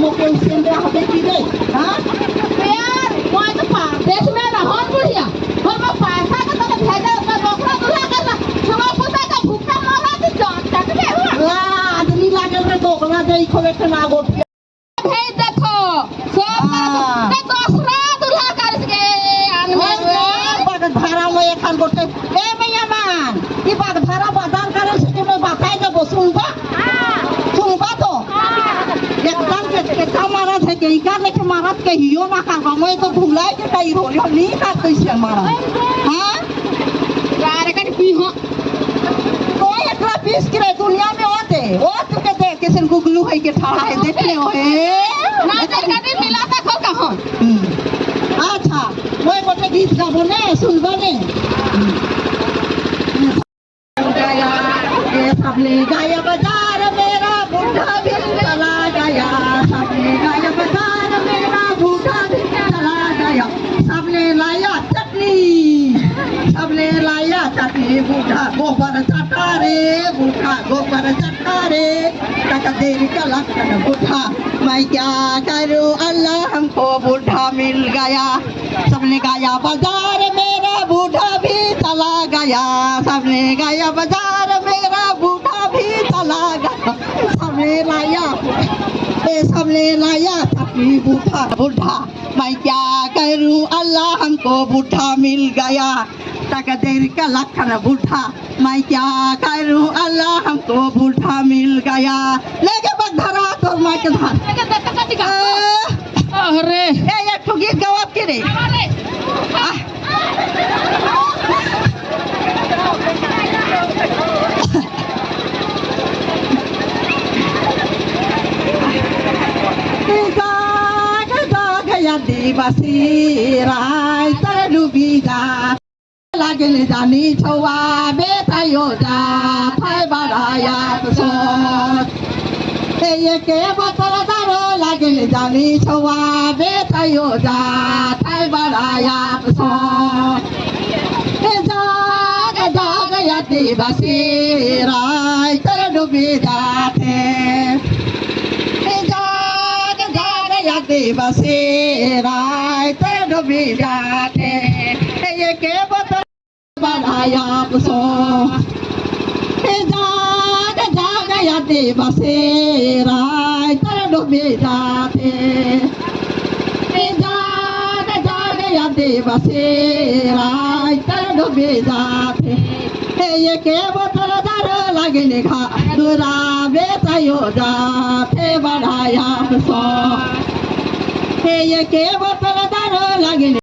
मोके उसके हाथे की दे हाँ यार मैं तो देश में रहन बुढ़िया और मैं पैसा का तो भेजा का बकरा दूल्हा करना छुआ पुता का भूखा मारा तो जान तक के हुआ ला आदमी लागल रे दोगला दे खोले के ना गोट भेज देखो सब का दूसरा दूल्हा कर के आनवे बात धारा में एखन गोटे ए मैया मान ई बात धारा बाजार करे से के मैं बताई देबो सुनबा सुनबा तो एकदम के मारा थे के इका लेके मारत के हियो ना करबा मैं तो भुलाए के कई हो नी का कैसे मारा हां यार का पी हो कोई एकरा पीस के दुनिया में होते ओ तू के देख किसन गुगलू है के ठाड़ा है देख ले ओए ना देख के मिला देखो कहां अच्छा मैं गोटे गीत गाबो ने सुनबो ने गया ये सबले गाया बाजार मेरा बूढ़ा भी चला गया सबले गाया बाजार मेरा बूढ़ा भी चला गया सबने लाया चटनी बूढ़ा गोबर चटा रे बूढ़ा गोबर चटा रे टका देर का लखन बूढ़ा मैं क्या करूं अल्लाह हमको बूढ़ा मिल गया सबने गाया बाजार मेरा बूढ़ा भी चला गया सबने गाया बाजार मेरा बूढ़ा भी चला गया सबने लाया चटनी बूढ़ा बूढ़ा मैं क्या करूं अल्लाह हमको बूढ़ा मिल गया टका देर का लखन बूढ़ा मैं क्या करूं अल्लाह हमको बूढ़ा मिल गया लेके बधरा तो मैं के धार अरे ए एक तो गीत गावत के रे दिवसी राय तर डूबी जा लागल जानी छौआ बेतायो जा थाय बड़ाया सोच ये के बोतल दारो लागल जानी छौआ बेतायो जा थाय बड़ाया सोच जाग जाग या दिवसी राय तर डूबी जाते दिवसी राय तर डूबी जाते ये के बोतल बढ़ाया सो जाग जाग या दिवसी राय तर डूबी जाते जाग जाग या दिवसी राय तर डूबी जाते ये के बोतल दर लगने खा दूरा बेतायो जाते बढ़ाया सो ये के बोतल दारो लगे